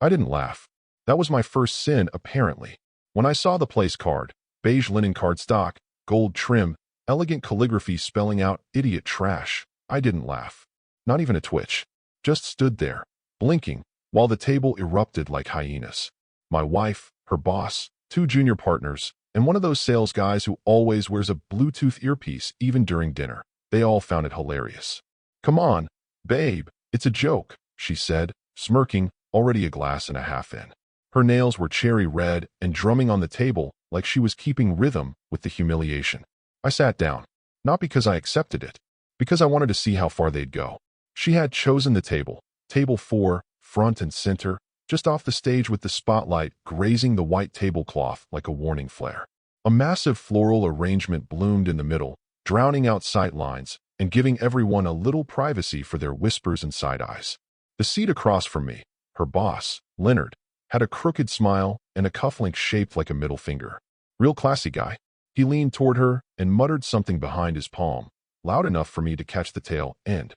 I didn't laugh. That was my first sin, apparently. When I saw the place card, beige linen cardstock, gold trim, elegant calligraphy spelling out idiot trash, I didn't laugh. Not even a twitch. Just stood there, blinking, while the table erupted like hyenas. My wife, her boss, 2 junior partners, and one of those sales guys who always wears a Bluetooth earpiece even during dinner. They all found it hilarious. "Come on, babe, it's a joke," she said, smirking, already a glass and a half in. Her nails were cherry red and drumming on the table like she was keeping rhythm with the humiliation. I sat down, not because I accepted it, because I wanted to see how far they'd go. She had chosen the table, table 4, front and center, just off the stage with the spotlight grazing the white tablecloth like a warning flare. A massive floral arrangement bloomed in the middle, drowning out sight lines and giving everyone a little privacy for their whispers and side eyes. The seat across from me, her boss, Leonard, had a crooked smile and a cufflink shaped like a middle finger. Real classy guy. He leaned toward her and muttered something behind his palm, loud enough for me to catch the tail end.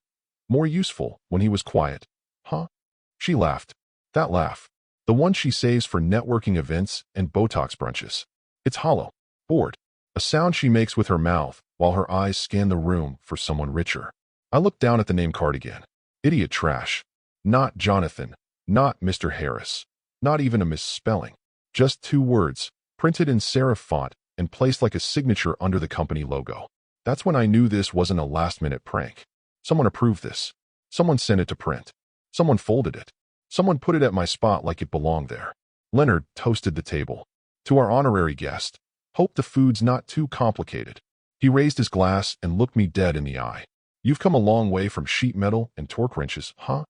More useful when he was quiet. Huh? She laughed. That laugh. The one she saves for networking events and Botox brunches. It's hollow. Bored. A sound she makes with her mouth while her eyes scan the room for someone richer. I looked down at the name card again. Idiot trash. Not Jonathan. Not Mr. Harris. Not even a misspelling. Just 2 words, printed in serif font and placed like a signature under the company logo. That's when I knew this wasn't a last-minute prank. Someone approved this. Someone sent it to print. Someone folded it. Someone put it at my spot like it belonged there. Leonard toasted the table. To our honorary guest. Hope the food's not too complicated. He raised his glass and looked me dead in the eye. You've come a long way from sheet metal and torque wrenches, huh?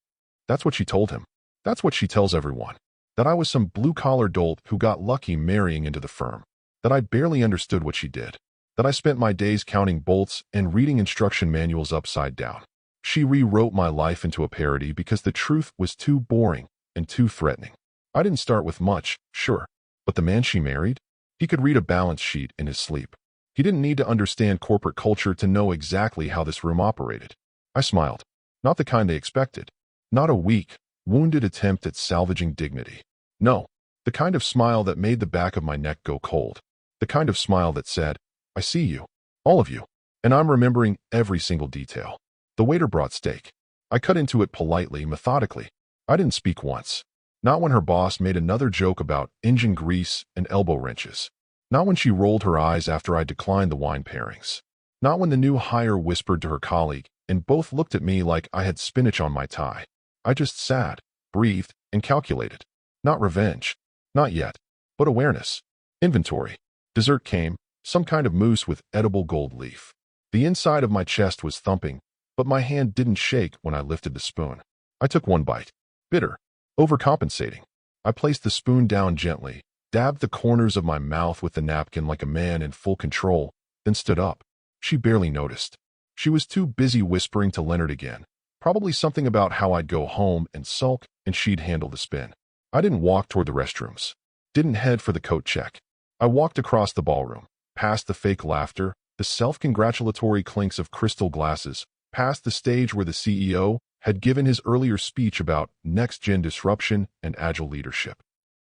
That's what she told him. That's what she tells everyone. That I was some blue-collar dolt who got lucky marrying into the firm. That I barely understood what she did. That I spent my days counting bolts and reading instruction manuals upside down. She rewrote my life into a parody because the truth was too boring and too threatening. I didn't start with much, sure, but the man she married? He could read a balance sheet in his sleep. He didn't need to understand corporate culture to know exactly how this room operated. I smiled. Not the kind they expected. Not a weak, wounded attempt at salvaging dignity. No, the kind of smile that made the back of my neck go cold. The kind of smile that said, I see you, all of you, and I'm remembering every single detail. The waiter brought steak. I cut into it politely, methodically. I didn't speak once. Not when her boss made another joke about engine grease and elbow wrenches. Not when she rolled her eyes after I declined the wine pairings. Not when the new hire whispered to her colleague, and both looked at me like I had spinach on my tie. I just sat, breathed, and calculated. Not revenge. Not yet. But awareness. Inventory. Dessert came, some kind of mousse with edible gold leaf. The inside of my chest was thumping, but my hand didn't shake when I lifted the spoon. I took one bite. Bitter. Overcompensating. I placed the spoon down gently, dabbed the corners of my mouth with the napkin like a man in full control, then stood up. She barely noticed. She was too busy whispering to Leonard again, probably something about how I'd go home and sulk and she'd handle the spin. I didn't walk toward the restrooms. Didn't head for the coat check. I walked across the ballroom, past the fake laughter, the self-congratulatory clinks of crystal glasses, past the stage where the CEO had given his earlier speech about next-gen disruption and agile leadership.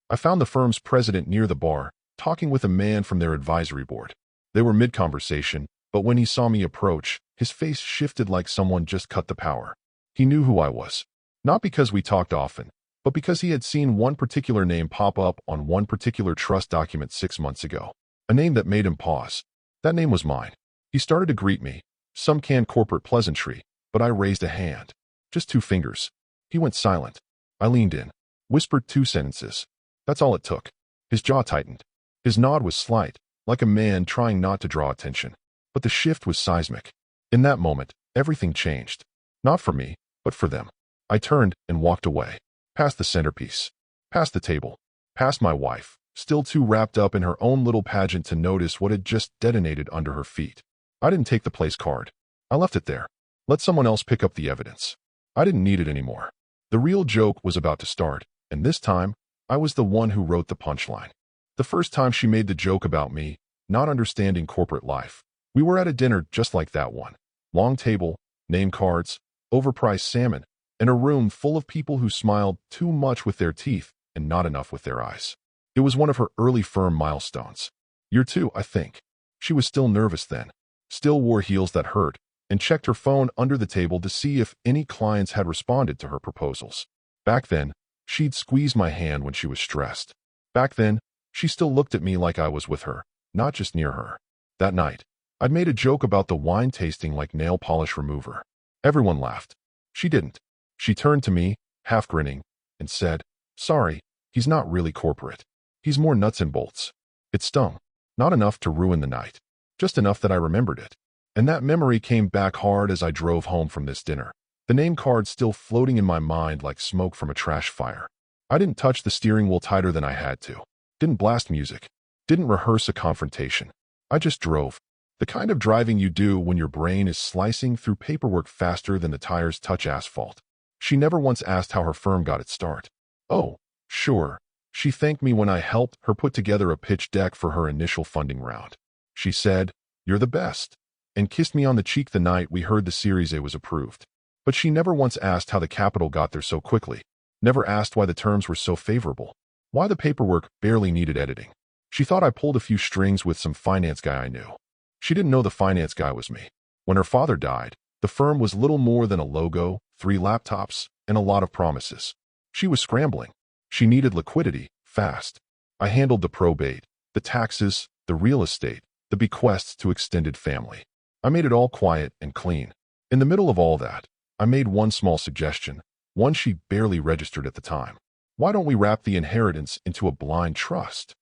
I found the firm's president near the bar, talking with a man from their advisory board. They were mid-conversation, but when he saw me approach, his face shifted like someone just cut the power. He knew who I was. Not because we talked often, but because he had seen one particular name pop up on one particular trust document 6 months ago. A name that made him pause. That name was mine. He started to greet me, some canned corporate pleasantry, but I raised a hand. Just 2 fingers. He went silent. I leaned in, whispered 2 sentences. That's all it took. His jaw tightened. His nod was slight, like a man trying not to draw attention. But the shift was seismic. In that moment, everything changed. Not for me, but for them. I turned and walked away. Past the centerpiece. Past the table. Past my wife, still too wrapped up in her own little pageant to notice what had just detonated under her feet. I didn't take the place card. I left it there. Let someone else pick up the evidence. I didn't need it anymore. The real joke was about to start, and this time, I was the one who wrote the punchline. The first time she made the joke about me, not understanding corporate life. We were at a dinner just like that one. Long table, name cards, overpriced salmon, and a room full of people who smiled too much with their teeth and not enough with their eyes. It was one of her early firm milestones. Year 2, I think. She was still nervous then, still wore heels that hurt, and checked her phone under the table to see if any clients had responded to her proposals. Back then, she'd squeeze my hand when she was stressed. Back then, she still looked at me like I was with her, not just near her. That night, I'd made a joke about the wine tasting like nail polish remover. Everyone laughed. She didn't. She turned to me, half grinning, and said, "Sorry, he's not really corporate. He's more nuts and bolts." It stung. Not enough to ruin the night. Just enough that I remembered it. And that memory came back hard as I drove home from this dinner. The name card still floating in my mind like smoke from a trash fire. I didn't touch the steering wheel tighter than I had to. Didn't blast music. Didn't rehearse a confrontation. I just drove. The kind of driving you do when your brain is slicing through paperwork faster than the tires touch asphalt. She never once asked how her firm got its start. Oh, sure. She thanked me when I helped her put together a pitch deck for her initial funding round. She said, "You're the best," and kissed me on the cheek the night we heard the Series A was approved. But she never once asked how the capital got there so quickly. Never asked why the terms were so favorable. Why the paperwork barely needed editing. She thought I pulled a few strings with some finance guy I knew. She didn't know the finance guy was me. When her father died, the firm was little more than a logo, 3 laptops, and a lot of promises. She was scrambling. She needed liquidity, fast. I handled the probate, the taxes, the real estate, the bequests to extended family. I made it all quiet and clean. In the middle of all that, I made one small suggestion, one she barely registered at the time. Why don't we wrap the inheritance into a blind trust?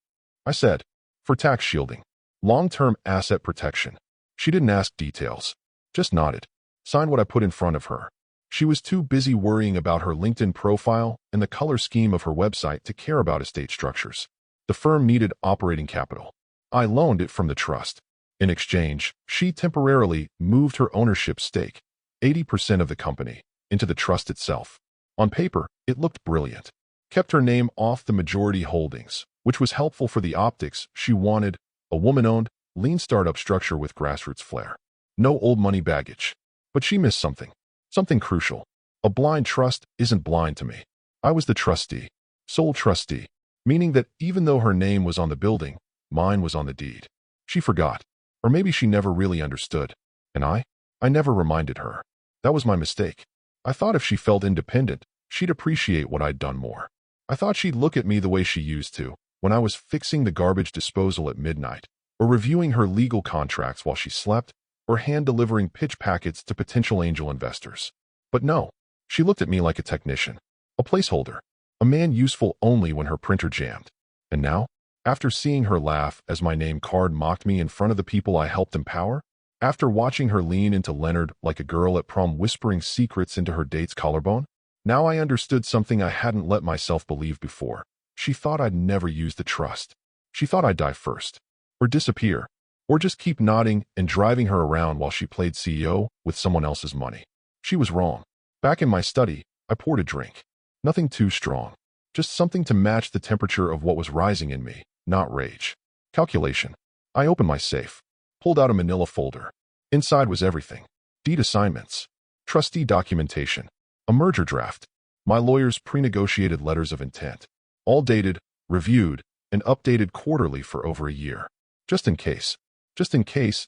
I said, for tax shielding, long-term asset protection. She didn't ask details, just nodded, signed what I put in front of her. She was too busy worrying about her LinkedIn profile and the color scheme of her website to care about estate structures. The firm needed operating capital. I loaned it from the trust. In exchange, she temporarily moved her ownership stake, 80% of the company, into the trust itself. On paper, it looked brilliant. Kept her name off the majority holdings, which was helpful for the optics she wanted, a woman-owned, lean startup structure with grassroots flair. No old money baggage. But she missed something. Something crucial. A blind trust isn't blind to me. I was the trustee, sole trustee, meaning that even though her name was on the building, mine was on the deed. She forgot, or maybe she never really understood. And I never reminded her. That was my mistake. I thought if she felt independent, she'd appreciate what I'd done more. I thought she'd look at me the way she used to, when I was fixing the garbage disposal at midnight, or reviewing her legal contracts while she slept, or hand-delivering pitch packets to potential angel investors. But no, she looked at me like a technician, a placeholder, a man useful only when her printer jammed. And now, after seeing her laugh as my name card mocked me in front of the people I helped empower, after watching her lean into Leonard like a girl at prom whispering secrets into her date's collarbone, now I understood something I hadn't let myself believe before. She thought I'd never use the trust. She thought I'd die first, or disappear, or just keep nodding and driving her around while she played CEO with someone else's money. She was wrong. Back in my study, I poured a drink. Nothing too strong. Just something to match the temperature of what was rising in me, not rage. Calculation. I opened my safe, pulled out a manila folder. Inside was everything. Deed assignments, trustee documentation, a merger draft, my lawyer's pre-negotiated letters of intent, all dated, reviewed, and updated quarterly for over a year. Just in case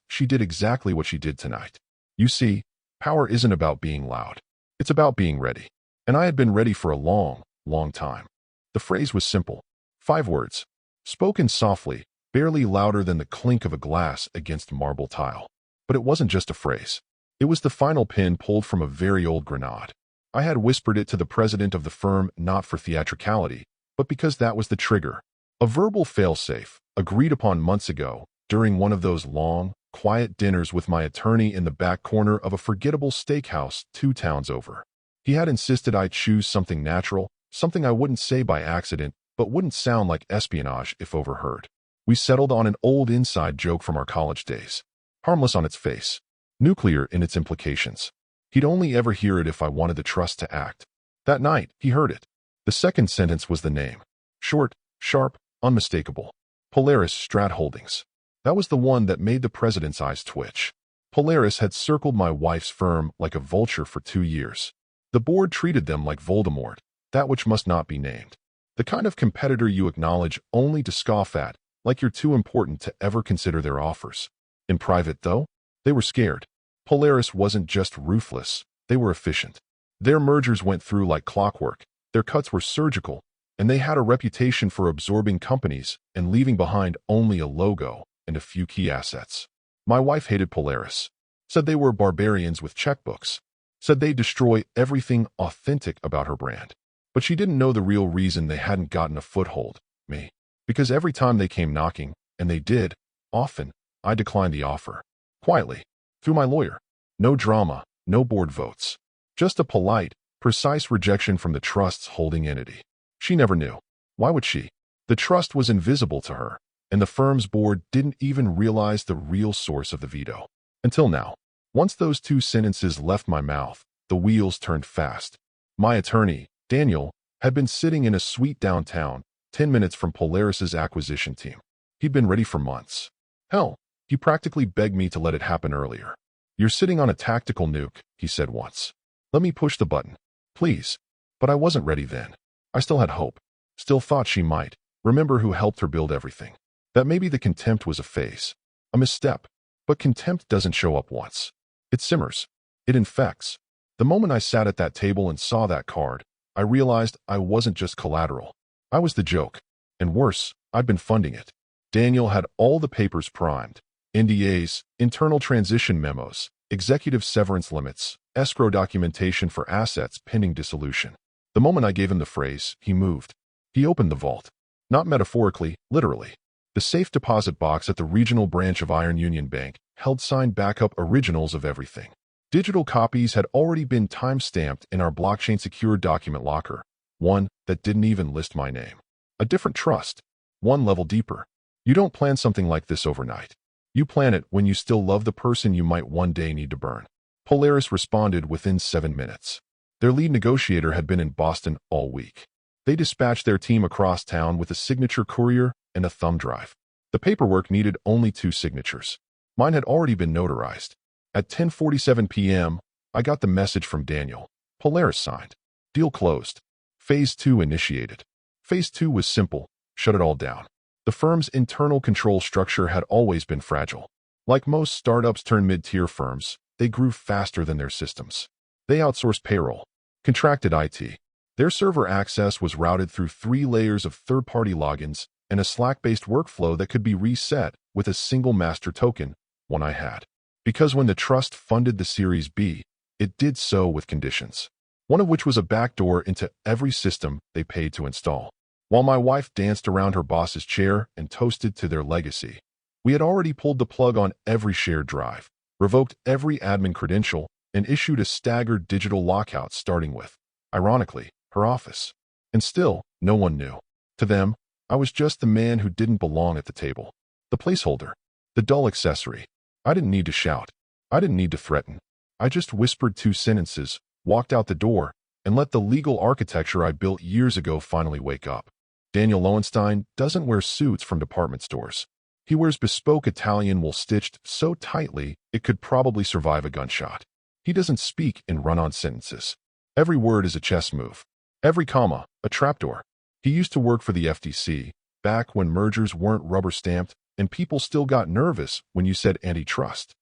she did exactly what she did tonight. You see, power isn't about being loud. It's about being ready. And I had been ready for a long, long time. The phrase was simple. 5 words. Spoken softly, barely louder than the clink of a glass against marble tile. But it wasn't just a phrase. It was the final pin pulled from a very old grenade. I had whispered it to the president of the firm not for theatricality, but because that was the trigger. A verbal failsafe, agreed upon months ago, during one of those long, quiet dinners with my attorney in the back corner of a forgettable steakhouse 2 towns over. He had insisted I choose something natural, something I wouldn't say by accident, but wouldn't sound like espionage if overheard. We settled on an old inside joke from our college days. Harmless on its face, nuclear in its implications. He'd only ever hear it if I wanted the trust to act. That night, he heard it. The second sentence was the name. Short, sharp, unmistakable. Polaris Strat Holdings. That was the one that made the president's eyes twitch. Polaris had circled my wife's firm like a vulture for 2 years. The board treated them like Voldemort, that which must not be named. The kind of competitor you acknowledge only to scoff at, like you're too important to ever consider their offers. In private, though, they were scared. Polaris wasn't just ruthless, they were efficient. Their mergers went through like clockwork, their cuts were surgical, and they had a reputation for absorbing companies and leaving behind only a logo and a few key assets. My wife hated Polaris, said they were barbarians with checkbooks, said they'd destroy everything authentic about her brand. But she didn't know the real reason they hadn't gotten a foothold, me. Because every time they came knocking, and they did, often, I declined the offer. Quietly, through my lawyer. No drama, no board votes. Just a polite, precise rejection from the trust's holding entity. She never knew. Why would she? The trust was invisible to her, and the firm's board didn't even realize the real source of the veto. Until now. Once those two sentences left my mouth, the wheels turned fast. My attorney, Daniel, had been sitting in a suite downtown, 10 minutes from Polaris's acquisition team. He'd been ready for months. Hell, he practically begged me to let it happen earlier. "You're sitting on a tactical nuke," he said once. "Let me push the button, please." But I wasn't ready then. I still had hope. Still thought she might remember who helped her build everything. That maybe the contempt was a phase, a misstep. But contempt doesn't show up once. It simmers. It infects. The moment I sat at that table and saw that card, I realized I wasn't just collateral. I was the joke. And worse, I'd been funding it. Daniel had all the papers primed. NDAs, internal transition memos, executive severance limits, escrow documentation for assets pending dissolution. The moment I gave him the phrase, he moved. He opened the vault. Not metaphorically, literally. The safe deposit box at the regional branch of Iron Union Bank held signed backup originals of everything. Digital copies had already been time-stamped in our blockchain-secured document locker, one that didn't even list my name. A different trust, one level deeper. You don't plan something like this overnight. You plan it when you still love the person you might one day need to burn. Polaris responded within 7 minutes. Their lead negotiator had been in Boston all week. They dispatched their team across town with a signature courier and a thumb drive. The paperwork needed only 2 signatures. Mine had already been notarized. At 10:47 p.m., I got the message from Daniel. Polaris signed. Deal closed. Phase 2 initiated. Phase 2 was simple. Shut it all down. The firm's internal control structure had always been fragile. Like most startups turned mid-tier firms, they grew faster than their systems. They outsourced payroll, contracted IT. Their server access was routed through 3 layers of third-party logins and a Slack-based workflow that could be reset with a single master token, one I had. Because when the trust funded the Series B, it did so with conditions, one of which was a backdoor into every system they paid to install. While my wife danced around her boss's chair and toasted to their legacy, we had already pulled the plug on every shared drive, revoked every admin credential, and issued a staggered digital lockout starting with, ironically, her office. And still, no one knew. To them, I was just the man who didn't belong at the table. The placeholder. The dull accessory. I didn't need to shout. I didn't need to threaten. I just whispered 2 sentences, walked out the door, and let the legal architecture I built years ago finally wake up. Daniel Lowenstein doesn't wear suits from department stores. He wears bespoke Italian wool stitched so tightly it could probably survive a gunshot. He doesn't speak in run-on sentences. Every word is a chess move. Every comma, a trapdoor. He used to work for the FTC, back when mergers weren't rubber-stamped and people still got nervous when you said antitrust.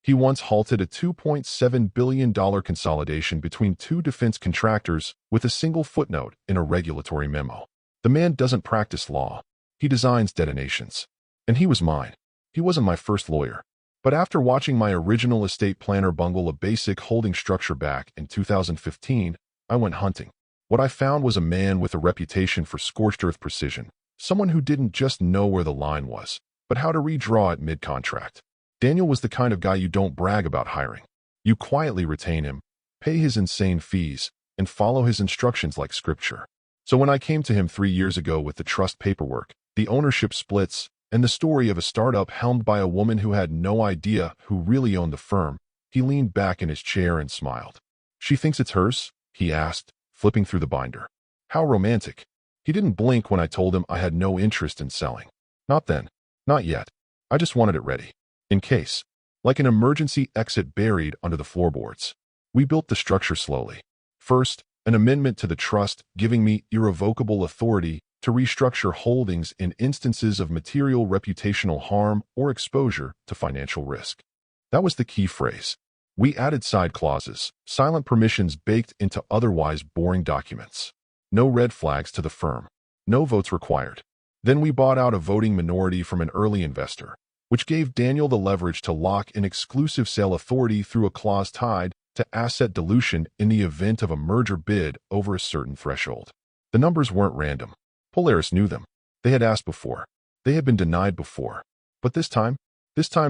He once halted a $2.7 billion consolidation between 2 defense contractors with a single footnote in a regulatory memo. The man doesn't practice law. He designs detonations. And he was mine. He wasn't my first lawyer. But after watching my original estate planner bungle a basic holding structure back in 2015, I went hunting. What I found was a man with a reputation for scorched earth precision, someone who didn't just know where the line was, but how to redraw it mid-contract. Daniel was the kind of guy you don't brag about hiring. You quietly retain him, pay his insane fees, and follow his instructions like scripture. So when I came to him 3 years ago with the trust paperwork, the ownership splits, and the story of a startup helmed by a woman who had no idea who really owned the firm, he leaned back in his chair and smiled. "She thinks it's hers?" he asked, flipping through the binder. How romantic. He didn't blink when I told him I had no interest in selling. Not then. Not yet. I just wanted it ready. In case. Like an emergency exit buried under the floorboards. We built the structure slowly. First, An amendment to the trust giving me irrevocable authority to restructure holdings in instances of material reputational harm or exposure to financial risk. That was the key phrase. We added side clauses, silent permissions baked into otherwise boring documents. No red flags to the firm. No votes required. Then we bought out a voting minority from an early investor, which gave Daniel the leverage to lock in exclusive sale authority through a clause tied to asset dilution in the event of a merger bid over a certain threshold. The numbers weren't random. Polaris knew them. They had asked before. They had been denied before. But this time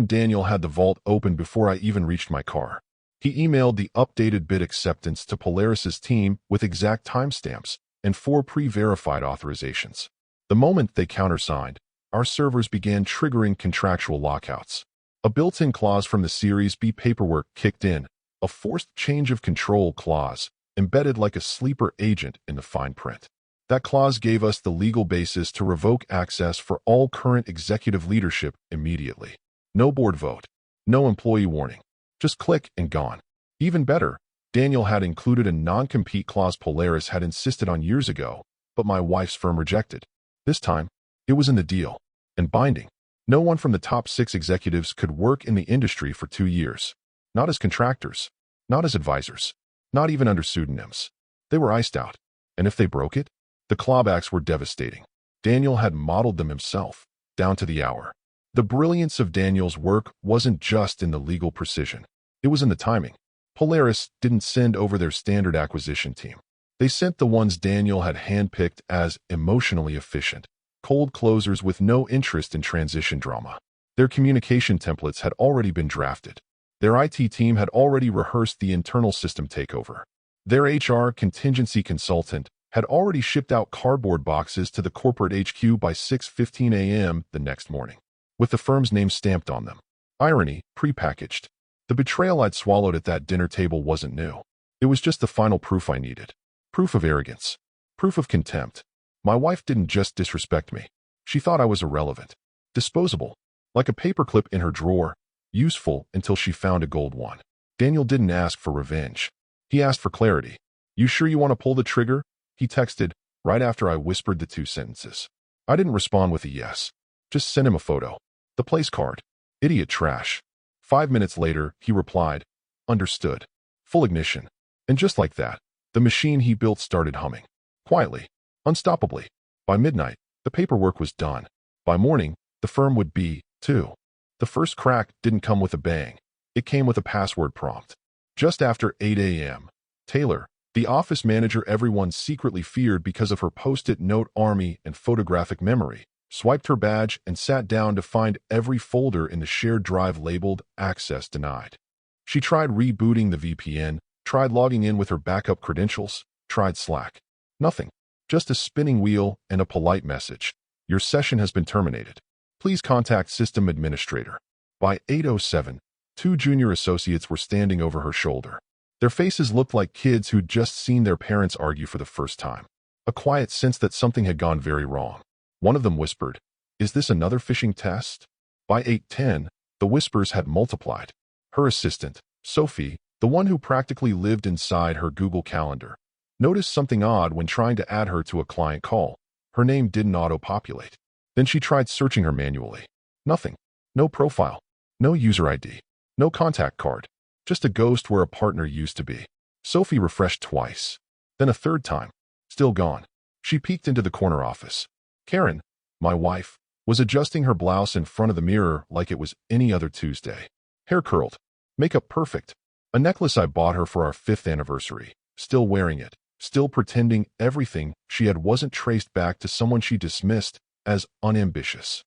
Daniel had the vault open before I even reached my car. He emailed the updated bid acceptance to Polaris's team with exact timestamps and 4 pre-verified authorizations. The moment they countersigned, our servers began triggering contractual lockouts. A built-in clause from the Series B paperwork kicked in, a forced change of control clause, embedded like a sleeper agent in the fine print. That clause gave us the legal basis to revoke access for all current executive leadership immediately. No board vote. No employee warning. Just click and gone. Even better, Daniel had included a non-compete clause Polaris had insisted on years ago, but my wife's firm rejected. This time, it was in the deal, and binding. No one from the top 6 executives could work in the industry for 2 years. Not as contractors, not as advisors, not even under pseudonyms. They were iced out, and if they broke it, the clawbacks were devastating. Daniel had modeled them himself, down to the hour. The brilliance of Daniel's work wasn't just in the legal precision. It was in the timing. Polaris didn't send over their standard acquisition team. They sent the ones Daniel had handpicked as emotionally efficient, cold closers with no interest in transition drama. Their communication templates had already been drafted. Their IT team had already rehearsed the internal system takeover. Their HR contingency consultant had already shipped out cardboard boxes to the corporate HQ by 6:15 a.m. the next morning, with the firm's name stamped on them. Irony, prepackaged. The betrayal I'd swallowed at that dinner table wasn't new. It was just the final proof I needed. Proof of arrogance. Proof of contempt. My wife didn't just disrespect me. She thought I was irrelevant. Disposable. Like a paperclip in her drawer. Useful until she found a gold one. Daniel didn't ask for revenge. He asked for clarity. You sure you want to pull the trigger? He texted, right after I whispered the 2 sentences. I didn't respond with a yes. Just sent him a photo. The place card. Idiot trash. 5 minutes later, he replied, understood. Full ignition. And just like that, the machine he built started humming. Quietly. Unstoppably. By midnight, the paperwork was done. By morning, the firm would be, too. The first crack didn't come with a bang. It came with a password prompt. Just after 8 a.m., Taylor, the office manager everyone secretly feared because of her post-it note army and photographic memory, swiped her badge and sat down to find every folder in the shared drive labeled Access Denied. She tried rebooting the VPN, tried logging in with her backup credentials, tried Slack. Nothing. Just a spinning wheel and a polite message. Your session has been terminated. Please contact System Administrator. By 8:07, 2 junior associates were standing over her shoulder. Their faces looked like kids who'd just seen their parents argue for the first time. A quiet sense that something had gone very wrong. One of them whispered, "Is this another phishing test?" By 8:10, the whispers had multiplied. Her assistant, Sophie, the one who practically lived inside her Google Calendar, noticed something odd when trying to add her to a client call. Her name didn't auto-populate. Then she tried searching her manually. Nothing. No profile. No user ID. No contact card. Just a ghost where a partner used to be. Sophie refreshed twice. Then a third time. Still gone. She peeked into the corner office. Karen, my wife, was adjusting her blouse in front of the mirror like it was any other Tuesday. Hair curled. Makeup perfect. A necklace I bought her for our 5th anniversary. Still wearing it. Still pretending everything she had wasn't traced back to someone she dismissed as unambitious.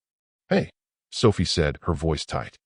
Hey, Sophie said, her voice tight.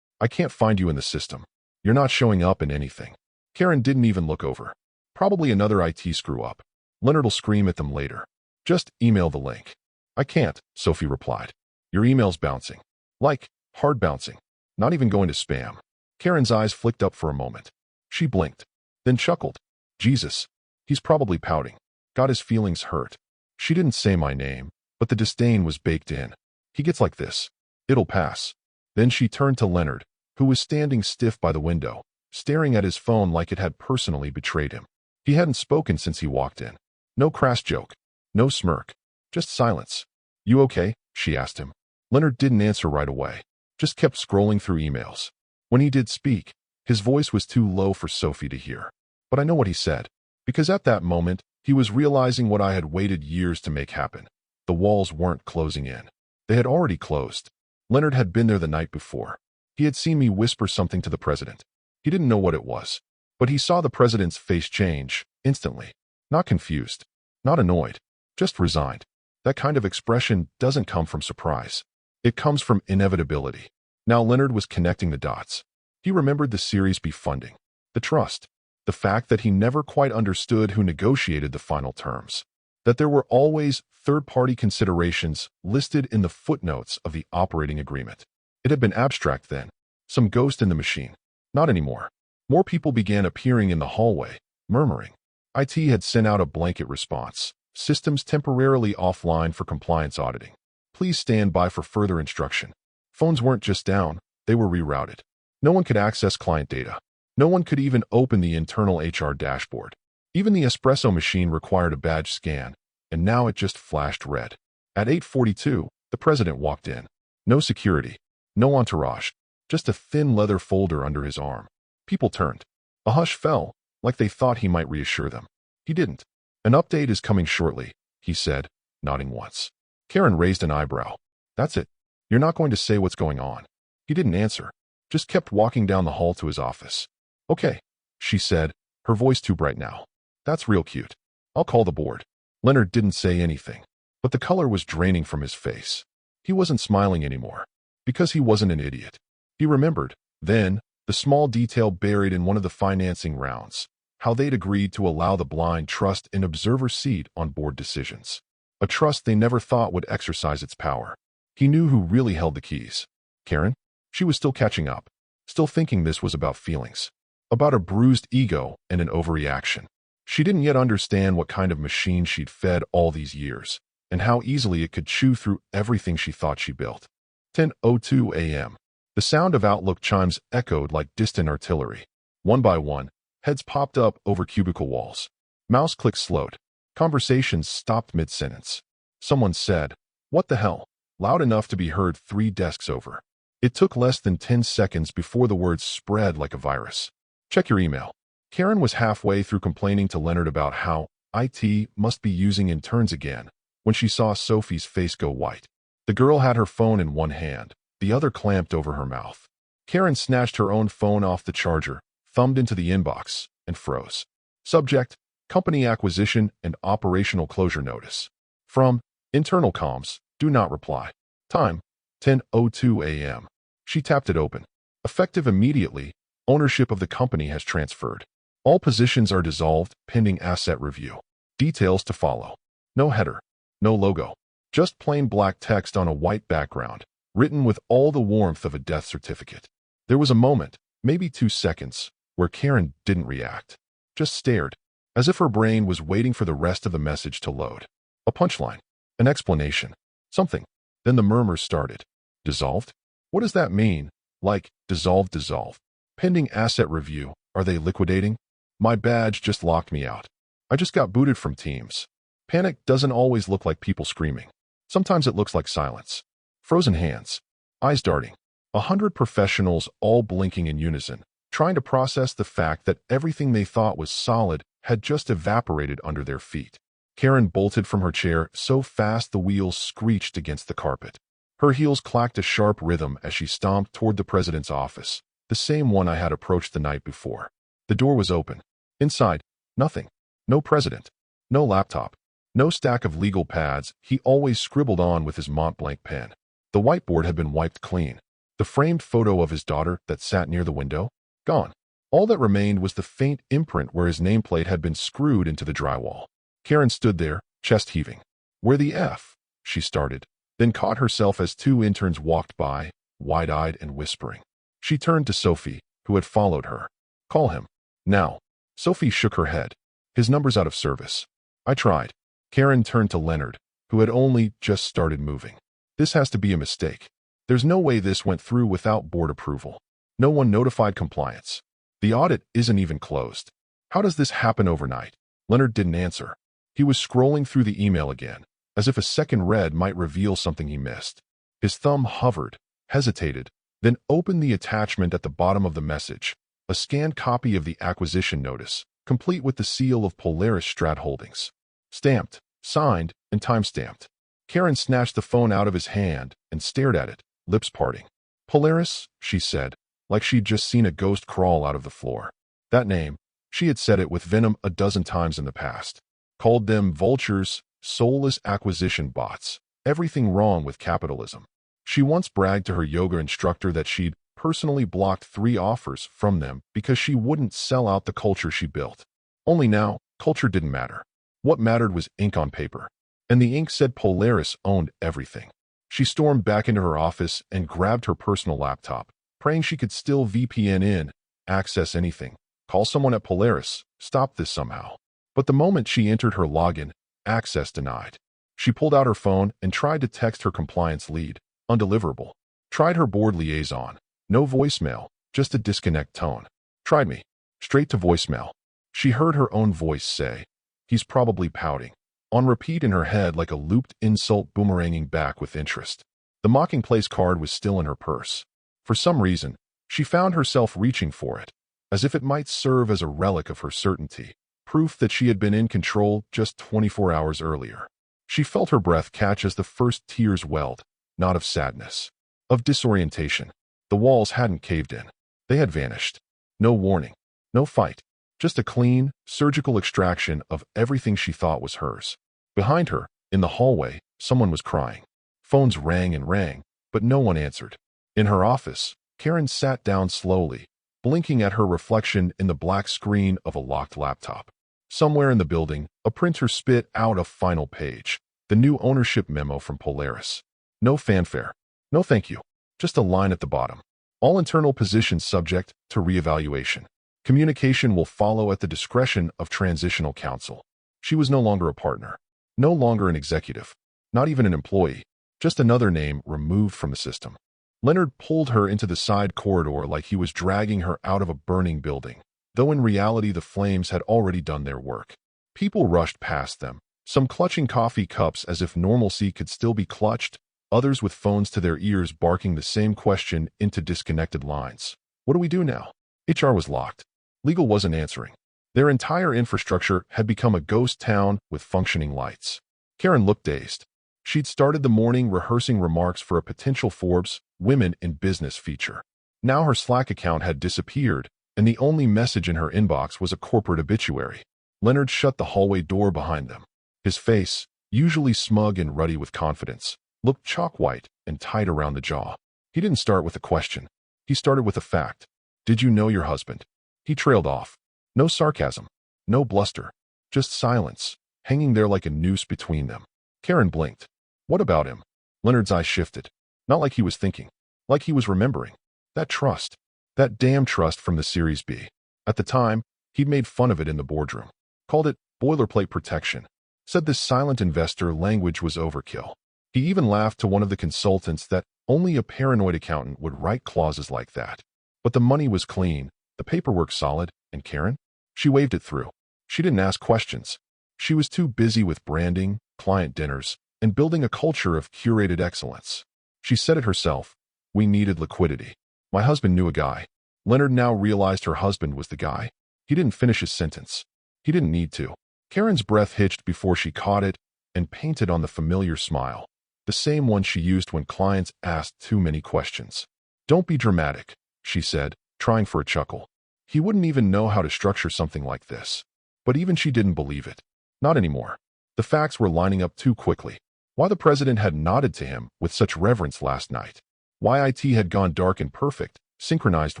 I can't find you in the system. You're not showing up in anything. Karen didn't even look over. Probably another IT screw-up. Leonard'll scream at them later. Just email the link. I can't, Sophie replied. Your email's bouncing. Like, hard bouncing. Not even going to spam. Karen's eyes flicked up for a moment. She blinked, then chuckled. Jesus, he's probably pouting. Got his feelings hurt. She didn't say my name, but the disdain was baked in. He gets like this. It'll pass. Then she turned to Leonard, who was standing stiff by the window, staring at his phone like it had personally betrayed him. He hadn't spoken since he walked in. No crass joke. No smirk. Just silence. "You okay?" she asked him. Leonard didn't answer right away. Just kept scrolling through emails. When he did speak, his voice was too low for Sophie to hear. But I know what he said. Because at that moment, he was realizing what I had waited years to make happen. The walls weren't closing in. They had already closed. Leonard had been there the night before. He had seen me whisper something to the president. He didn't know what it was. But he saw the president's face change, instantly. Not confused. Not annoyed. Just resigned. That kind of expression doesn't come from surprise. It comes from inevitability. Now Leonard was connecting the dots. He remembered the Series B funding. The trust. The fact that he never quite understood who negotiated the final terms. That there were always third-party considerations listed in the footnotes of the operating agreement. It had been abstract then. Some ghost in the machine. Not anymore. More people began appearing in the hallway, murmuring. IT had sent out a blanket response. Systems temporarily offline for compliance auditing. Please stand by for further instruction. Phones weren't just down, they were rerouted. No one could access client data. No one could even open the internal HR dashboard. Even the espresso machine required a badge scan, and now it just flashed red. At 8:42, the president walked in. No security. No entourage. Just a thin leather folder under his arm. People turned. A hush fell, like they thought he might reassure them. He didn't. "An update is coming shortly," he said, nodding once. Karen raised an eyebrow. "That's it. You're not going to say what's going on." He didn't answer. Just kept walking down the hall to his office. "Okay," she said, her voice too bright now. "That's real cute. I'll call the board." Leonard didn't say anything, but the color was draining from his face. He wasn't smiling anymore, because he wasn't an idiot. He remembered, then, the small detail buried in one of the financing rounds, how they'd agreed to allow the blind trust an observer seat on board decisions. A trust they never thought would exercise its power. He knew who really held the keys. Karen? She was still catching up, still thinking this was about feelings, about a bruised ego and an overreaction. She didn't yet understand what kind of machine she'd fed all these years, and how easily it could chew through everything she thought she built. 10:02 a.m. The sound of Outlook chimes echoed like distant artillery. One by one, heads popped up over cubicle walls. Mouse clicks slowed. Conversations stopped mid-sentence. Someone said, "What the hell?" loud enough to be heard 3 desks over. It took less than 10 seconds before the words spread like a virus. "Check your email." Karen was halfway through complaining to Leonard about how IT must be using interns again when she saw Sophie's face go white. The girl had her phone in one hand, the other clamped over her mouth. Karen snatched her own phone off the charger, thumbed into the inbox, and froze. Subject: Company acquisition and operational closure notice. From internal comms, do not reply. Time: 10:02 a.m. She tapped it open. Effective immediately, ownership of the company has transferred. All positions are dissolved, pending asset review. Details to follow. No header. No logo. Just plain black text on a white background, written with all the warmth of a death certificate. There was a moment, maybe 2 seconds, where Karen didn't react. Just stared, as if her brain was waiting for the rest of the message to load. A punchline. An explanation. Something. Then the murmurs started. Dissolved? What does that mean? Like, dissolve. Pending asset review. Are they liquidating? My badge just locked me out. I just got booted from Teams. Panic doesn't always look like people screaming. Sometimes it looks like silence. Frozen hands. Eyes darting. 100 professionals all blinking in unison, trying to process the fact that everything they thought was solid had just evaporated under their feet. Karen bolted from her chair so fast the wheels screeched against the carpet. Her heels clacked a sharp rhythm as she stomped toward the president's office, the same one I had approached the night before. The door was open. Inside, nothing. No president. No laptop. No stack of legal pads he always scribbled on with his Mont-Blanc pen. The whiteboard had been wiped clean. The framed photo of his daughter that sat near the window? Gone. All that remained was the faint imprint where his nameplate had been screwed into the drywall. Karen stood there, chest heaving. "Where the F?" she started, then caught herself as 2 interns walked by, wide-eyed and whispering. She turned to Sophie, who had followed her. "Call him. Now." Sophie shook her head. "His number's out of service." "I tried." Karen turned to Leonard, who had only just started moving. "This has to be a mistake. There's no way this went through without board approval. No one notified compliance. The audit isn't even closed." How does this happen overnight? Leonard didn't answer. He was scrolling through the email again, as if a second read might reveal something he missed. His thumb hovered, hesitated, then opened the attachment at the bottom of the message, a scanned copy of the acquisition notice, complete with the seal of Polaris Strat Holdings. Stamped, signed, and time-stamped. Karen snatched the phone out of his hand and stared at it, lips parting. Polaris, she said, like she'd just seen a ghost crawl out of the floor. That name, she had said it with venom a dozen times in the past. Called them vultures, soulless acquisition bots, everything wrong with capitalism. She once bragged to her yoga instructor that she'd personally blocked 3 offers from them because she wouldn't sell out the culture she built. Only now, culture didn't matter. What mattered was ink on paper. And the ink said Polaris owned everything. She stormed back into her office and grabbed her personal laptop, praying she could still VPN in, access anything, call someone at Polaris, stop this somehow. But the moment she entered her login, access denied. She pulled out her phone and tried to text her compliance lead, undeliverable. Tried her board liaison, no voicemail, just a disconnect tone. Tried me, straight to voicemail. She heard her own voice say, "He's probably pouting," on repeat in her head like a looped insult boomeranging back with interest. The mocking place card was still in her purse. For some reason, she found herself reaching for it, as if it might serve as a relic of her certainty, proof that she had been in control just 24 hours earlier. She felt her breath catch as the first tears welled, not of sadness, of disorientation. The walls hadn't caved in. They had vanished. No warning, no fight, just a clean, surgical extraction of everything she thought was hers. Behind her, in the hallway, someone was crying. Phones rang and rang, but no one answered. In her office, Karen sat down slowly, blinking at her reflection in the black screen of a locked laptop. Somewhere in the building, a printer spit out a final page, the new ownership memo from Polaris. No fanfare. No thank you. Just a line at the bottom. All internal positions subject to reevaluation. Communication will follow at the discretion of transitional counsel. She was no longer a partner. No longer an executive. Not even an employee. Just another name removed from the system. Leonard pulled her into the side corridor like he was dragging her out of a burning building, though in reality the flames had already done their work. People rushed past them, some clutching coffee cups as if normalcy could still be clutched, others with phones to their ears barking the same question into disconnected lines. What do we do now? HR was locked. Legal wasn't answering. Their entire infrastructure had become a ghost town with functioning lights. Karen looked dazed. She'd started the morning rehearsing remarks for a potential Forbes Women in Business feature. Now her Slack account had disappeared, and the only message in her inbox was a corporate obituary. Leonard shut the hallway door behind them. His face, usually smug and ruddy with confidence, looked chalk white and tight around the jaw. He didn't start with a question. He started with a fact. Did you know your husband? He trailed off. No sarcasm. No bluster. Just silence, hanging there like a noose between them. Karen blinked. What about him? Leonard's eyes shifted. Not like he was thinking. Like he was remembering. That trust. That damn trust from the Series B. At the time, he'd made fun of it in the boardroom. Called it boilerplate protection. Said this silent investor language was overkill. He even laughed to one of the consultants that only a paranoid accountant would write clauses like that. But the money was clean, the paperwork solid, and Karen? She waved it through. She didn't ask questions. She was too busy with branding, client dinners, and building a culture of curated excellence. She said it herself. We needed liquidity. My husband knew a guy. Leonard now realized her husband was the guy. He didn't finish his sentence. He didn't need to. Karen's breath hitched before she caught it and painted on the familiar smile. The same one she used when clients asked too many questions. Don't be dramatic, she said, trying for a chuckle. He wouldn't even know how to structure something like this. But even she didn't believe it. Not anymore. The facts were lining up too quickly. Why the president had nodded to him with such reverence last night. Why IT had gone dark in perfect, synchronized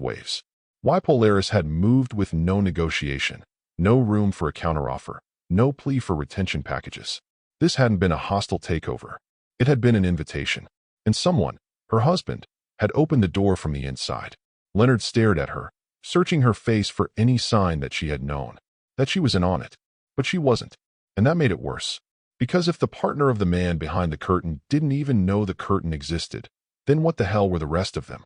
waves. Why Polaris had moved with no negotiation, no room for a counteroffer, no plea for retention packages. This hadn't been a hostile takeover. It had been an invitation. And someone, her husband, had opened the door from the inside. Leonard stared at her, searching her face for any sign that she had known, that she was in on it. But she wasn't. And that made it worse. Because if the partner of the man behind the curtain didn't even know the curtain existed, then what the hell were the rest of them?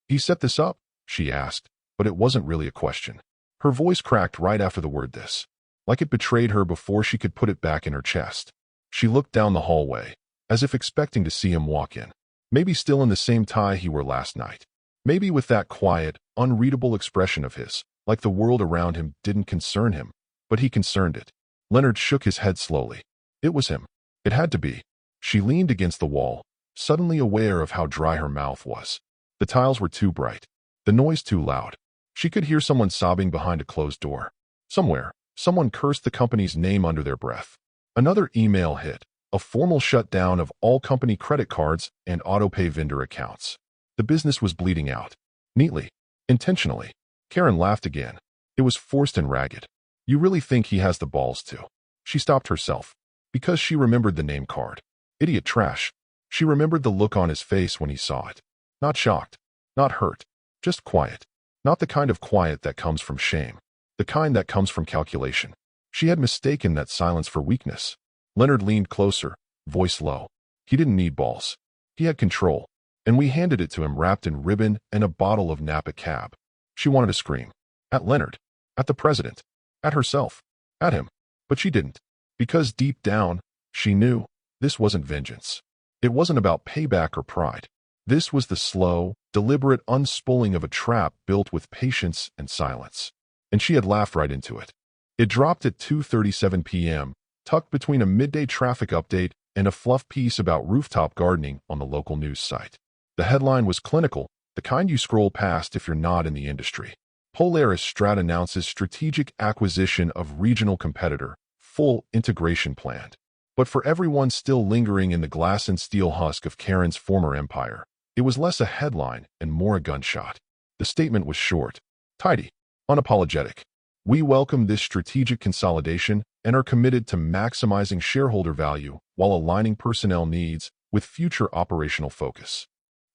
He set this up? She asked, but it wasn't really a question. Her voice cracked right after the word this, like it betrayed her before she could put it back in her chest. She looked down the hallway, as if expecting to see him walk in. Maybe still in the same tie he wore last night. Maybe with that quiet, unreadable expression of his, like the world around him didn't concern him, but he concerned it. Leonard shook his head slowly. It was him. It had to be. She leaned against the wall, suddenly aware of how dry her mouth was. The tiles were too bright. The noise too loud. She could hear someone sobbing behind a closed door. Somewhere, someone cursed the company's name under their breath. Another email hit, a formal shutdown of all company credit cards and autopay vendor accounts. The business was bleeding out. Neatly. Intentionally. Karen laughed again. It was forced and ragged. You really think he has the balls to? She stopped herself, because she remembered the name card. Idiot trash. She remembered the look on his face when he saw it. Not shocked. Not hurt. Just quiet. Not the kind of quiet that comes from shame. The kind that comes from calculation. She had mistaken that silence for weakness. Leonard leaned closer, voice low. He didn't need balls. He had control, and we handed it to him wrapped in ribbon and a bottle of Napa Cab. She wanted to scream. At Leonard. At the president. At herself. At him. But she didn't. Because deep down, she knew this wasn't vengeance. It wasn't about payback or pride. This was the slow, deliberate unspooling of a trap built with patience and silence. And she had laughed right into it. It dropped at 2:37 p.m., tucked between a midday traffic update and a fluff piece about rooftop gardening on the local news site. The headline was clinical, the kind you scroll past if you're not in the industry. Polaris Strat announces strategic acquisition of regional competitor, full integration planned. But for everyone still lingering in the glass and steel husk of Karen's former empire, it was less a headline and more a gunshot. The statement was short, tidy, unapologetic. We welcome this strategic consolidation and are committed to maximizing shareholder value while aligning personnel needs with future operational focus.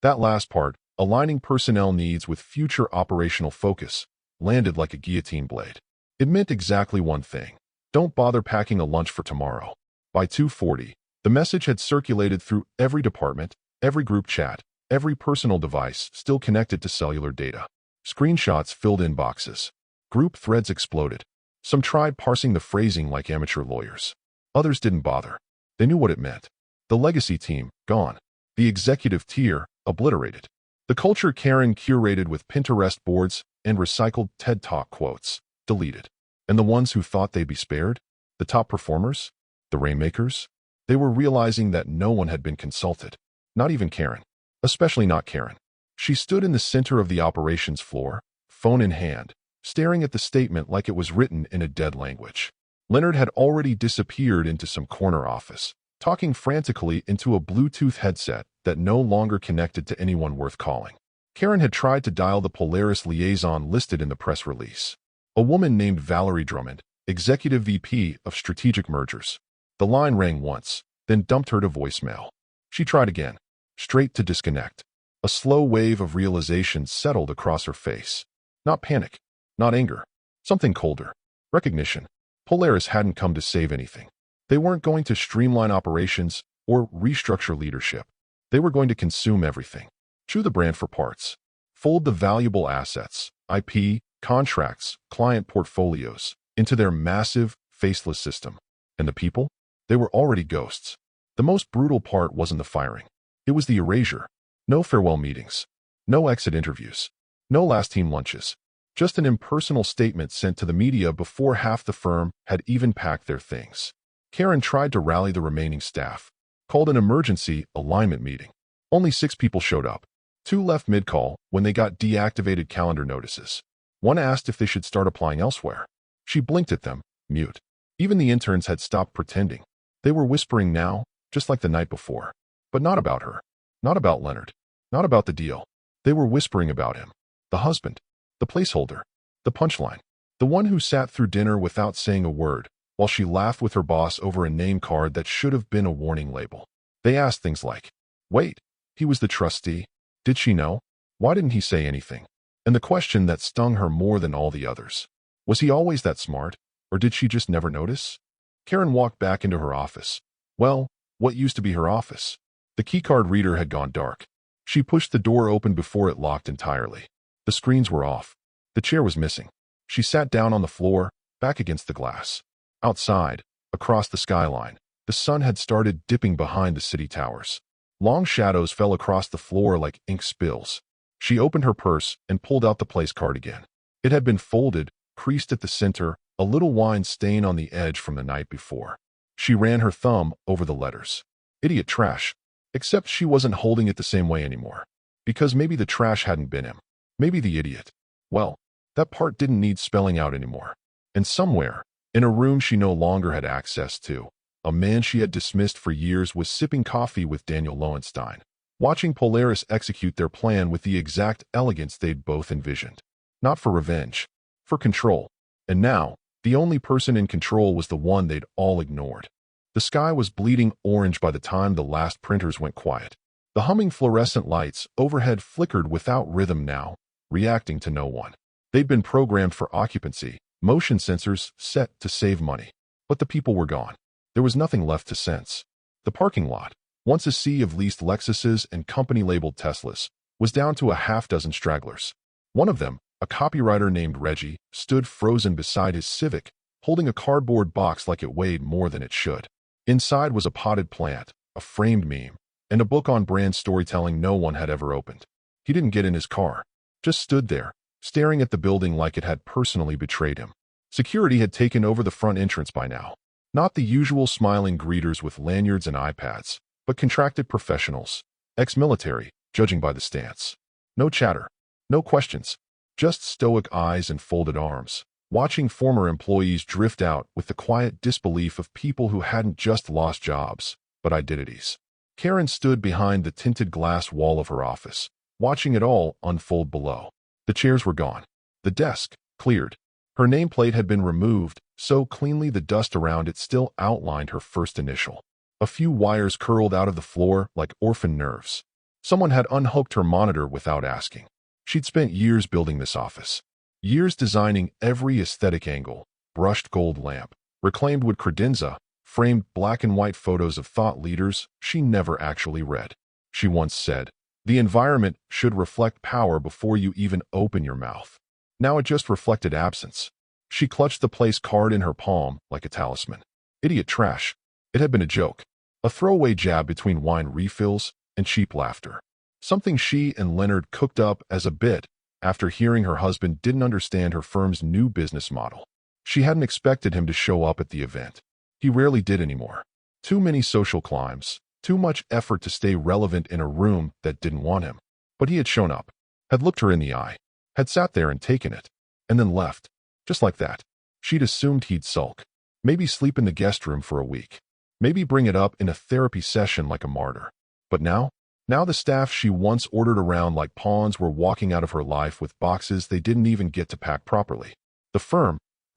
That last part, aligning personnel needs with future operational focus, landed like a guillotine blade. It meant exactly one thing. Don't bother packing a lunch for tomorrow. By 2:40, the message had circulated through every department, every group chat, every personal device still connected to cellular data. Screenshots filled inboxes. Group threads exploded. Some tried parsing the phrasing like amateur lawyers. Others didn't bother. They knew what it meant. The legacy team, gone. The executive tier, obliterated. The culture Karen curated with Pinterest boards and recycled TED Talk quotes, deleted. And the ones who thought they'd be spared? The top performers? The rainmakers? They were realizing that no one had been consulted. Not even Karen. Especially not Karen. She stood in the center of the operations floor, phone in hand, staring at the statement like it was written in a dead language. Leonard had already disappeared into some corner office, talking frantically into a Bluetooth headset that no longer connected to anyone worth calling. Karen had tried to dial the Polaris liaison listed in the press release. A woman named Valerie Drummond, Executive VP of Strategic Mergers. The line rang once, then dumped her to voicemail. She tried again, straight to disconnect. A slow wave of realization settled across her face. Not panic, not anger, something colder. Recognition. Polaris hadn't come to save anything. They weren't going to streamline operations or restructure leadership. They were going to consume everything. Chew the brand for parts. Fold the valuable assets, IP, contracts, client portfolios, into their massive, faceless system. And the people? They were already ghosts. The most brutal part wasn't the firing. It was the erasure. No farewell meetings. No exit interviews. No last team lunches. Just an impersonal statement sent to the media before half the firm had even packed their things. Karen tried to rally the remaining staff. Called an emergency alignment meeting. Only 6 people showed up. 2 left mid-call when they got deactivated calendar notices. One asked if they should start applying elsewhere. She blinked at them, mute. Even the interns had stopped pretending. They were whispering now, just like the night before. But not about her. Not about Leonard. Not about the deal. They were whispering about him. The husband. The placeholder. The punchline. The one who sat through dinner without saying a word, while she laughed with her boss over a name card that should have been a warning label. They asked things like, wait, he was the trustee? Did she know? Why didn't he say anything? And the question that stung her more than all the others. Was he always that smart, or did she just never notice? Karen walked back into her office. Well, what used to be her office. The keycard reader had gone dark. She pushed the door open before it locked entirely. The screens were off. The chair was missing. She sat down on the floor, back against the glass. Outside, across the skyline, the sun had started dipping behind the city towers. Long shadows fell across the floor like ink spills. She opened her purse and pulled out the place card again. It had been folded, creased at the center, a little wine stain on the edge from the night before. She ran her thumb over the letters. Idiot trash. Except she wasn't holding it the same way anymore. Because maybe the trash hadn't been him. Maybe the idiot. Well, that part didn't need spelling out anymore. And somewhere, in a room she no longer had access to, a man she had dismissed for years was sipping coffee with Daniel Lowenstein, watching Polaris execute their plan with the exact elegance they'd both envisioned. Not for revenge, for control. And now, the only person in control was the one they'd all ignored. The sky was bleeding orange by the time the last printers went quiet. The humming fluorescent lights overhead flickered without rhythm now, reacting to no one. They'd been programmed for occupancy, motion sensors set to save money. But the people were gone. There was nothing left to sense. The parking lot, once a sea of leased Lexuses and company-labeled Teslas, was down to a half-dozen stragglers. One of them, a copywriter named Reggie, stood frozen beside his Civic, holding a cardboard box like it weighed more than it should. Inside was a potted plant, a framed meme, and a book on brand storytelling no one had ever opened. He didn't get in his car, just stood there, staring at the building like it had personally betrayed him. Security had taken over the front entrance by now. Not the usual smiling greeters with lanyards and iPads, but contracted professionals, ex-military, judging by the stance. No chatter, no questions, just stoic eyes and folded arms, watching former employees drift out with the quiet disbelief of people who hadn't just lost jobs, but identities. Karen stood behind the tinted glass wall of her office, watching it all unfold below. The chairs were gone. The desk, cleared. Her nameplate had been removed, so cleanly the dust around it still outlined her first initial. A few wires curled out of the floor like orphan nerves. Someone had unhooked her monitor without asking. She'd spent years building this office. Years designing every aesthetic angle, brushed gold lamp, reclaimed wood credenza, framed black and white photos of thought leaders she never actually read. She once said, "The environment should reflect power before you even open your mouth." Now it just reflected absence. She clutched the place card in her palm like a talisman. Idiot trash. It had been a joke. A throwaway jab between wine refills and cheap laughter. Something she and Leonard cooked up as a bit after hearing her husband didn't understand her firm's new business model. She hadn't expected him to show up at the event. He rarely did anymore. Too many social climbs, too much effort to stay relevant in a room that didn't want him. But he had shown up, had looked her in the eye, had sat there and taken it, and then left. Just like that. She'd assumed he'd sulk. Maybe sleep in the guest room for a week. Maybe bring it up in a therapy session like a martyr. But now the staff she once ordered around like pawns were walking out of her life with boxes they didn't even get to pack properly. Her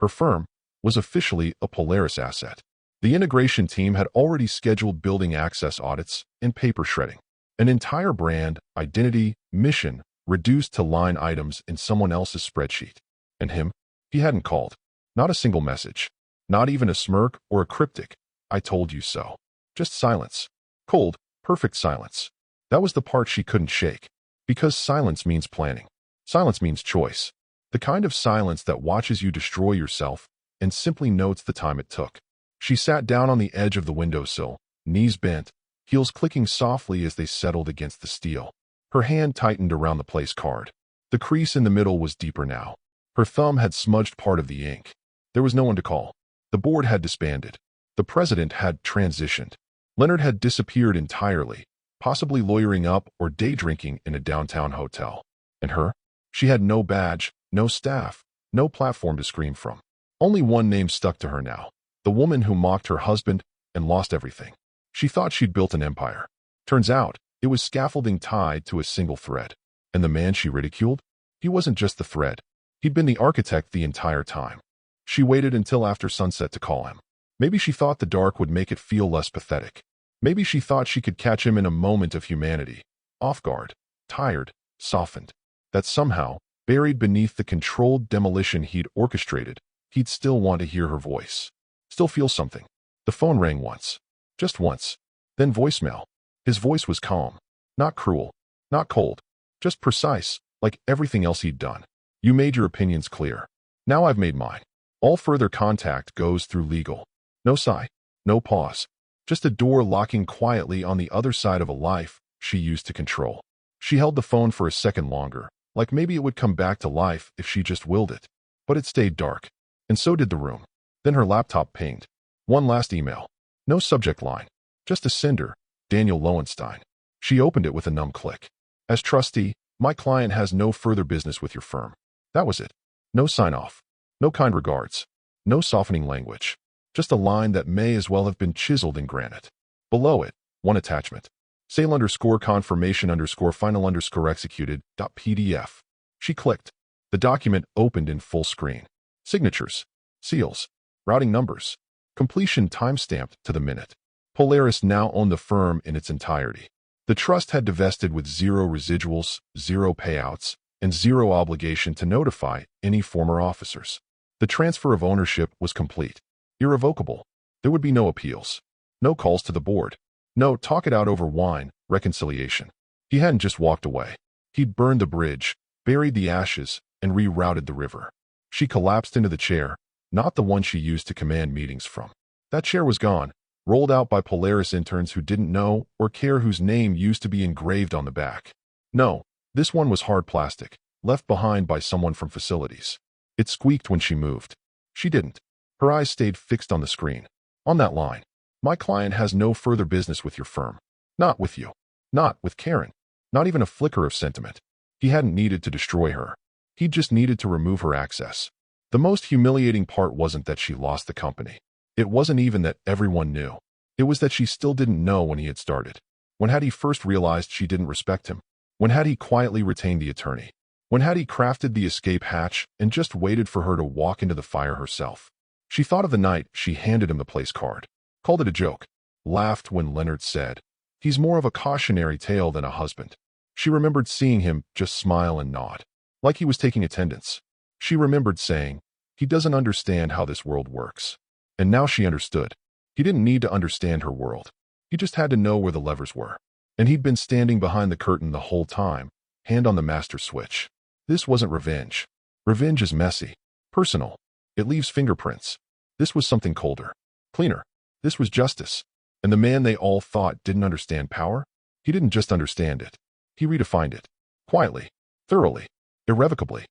firm, was officially a Polaris asset. The integration team had already scheduled building access audits and paper shredding. An entire brand, identity, mission, reduced to line items in someone else's spreadsheet. And him? He hadn't called. Not a single message. Not even a smirk or a cryptic, "I told you so." Just silence. Cold, perfect silence. That was the part she couldn't shake. Because silence means planning. Silence means choice. The kind of silence that watches you destroy yourself and simply notes the time it took. She sat down on the edge of the windowsill, knees bent, heels clicking softly as they settled against the steel. Her hand tightened around the place card. The crease in the middle was deeper now. Her thumb had smudged part of the ink. There was no one to call. The board had disbanded. The president had transitioned. Leonard had disappeared entirely, possibly lawyering up or day drinking in a downtown hotel. And her? She had no badge, no staff, no platform to scream from. Only one name stuck to her now. The woman who mocked her husband and lost everything. She thought she'd built an empire. Turns out, it was scaffolding tied to a single thread. And the man she ridiculed? He wasn't just the thread. He'd been the architect the entire time. She waited until after sunset to call him. Maybe she thought the dark would make it feel less pathetic. Maybe she thought she could catch him in a moment of humanity. Off guard, tired, softened. That somehow, buried beneath the controlled demolition he'd orchestrated, he'd still want to hear her voice. Still feel something. The phone rang once. Just once. Then voicemail. His voice was calm. Not cruel. Not cold. Just precise, like everything else he'd done. "You made your opinions clear. Now I've made mine. All further contact goes through legal. No sigh. No pause. Just a door locking quietly on the other side of a life she used to control. She held the phone for a second longer, like maybe it would come back to life if she just willed it. But it stayed dark. And so did the room. Then her laptop pinged. One last email. No subject line. Just a sender, Daniel Lowenstein. She opened it with a numb click. As trustee, my client has no further business with your firm. That was it. No sign-off. No kind regards. No softening language. Just a line that may as well have been chiseled in granite. Below it, one attachment. Sale_confirmation_final_executed.pdf. She clicked. The document opened in full screen. Signatures. Seals. Routing numbers. Completion time-stamped to the minute. Polaris now owned the firm in its entirety. The trust had divested with zero residuals, zero payouts, and zero obligation to notify any former officers. The transfer of ownership was complete. Irrevocable. There would be no appeals. No calls to the board. No talk it out over wine, reconciliation. He hadn't just walked away. He'd burned the bridge, buried the ashes, and rerouted the river. She collapsed into the chair, not the one she used to command meetings from. That chair was gone, rolled out by Polaris interns who didn't know or care whose name used to be engraved on the back. No, this one was hard plastic, left behind by someone from facilities. It squeaked when she moved. She didn't. Her eyes stayed fixed on the screen. On that line. My client has no further business with your firm. Not with you. Not with Karen. Not even a flicker of sentiment. He hadn't needed to destroy her. He just needed to remove her access. The most humiliating part wasn't that she lost the company. It wasn't even that everyone knew. It was that she still didn't know when he had started. When had he first realized she didn't respect him? When had he quietly retained the attorney? When had he crafted the escape hatch and just waited for her to walk into the fire herself? She thought of the night she handed him the place card. Called it a joke. Laughed when Leonard said, "He's more of a cautionary tale than a husband." She remembered seeing him just smile and nod, like he was taking attendance. She remembered saying, "He doesn't understand how this world works." And now she understood. He didn't need to understand her world. He just had to know where the levers were. And he'd been standing behind the curtain the whole time, hand on the master switch. This wasn't revenge. Revenge is messy, personal. It leaves fingerprints. This was something colder, cleaner. This was justice. And the man they all thought didn't understand power? He didn't just understand it. He redefined it. Quietly. Thoroughly. Irrevocably.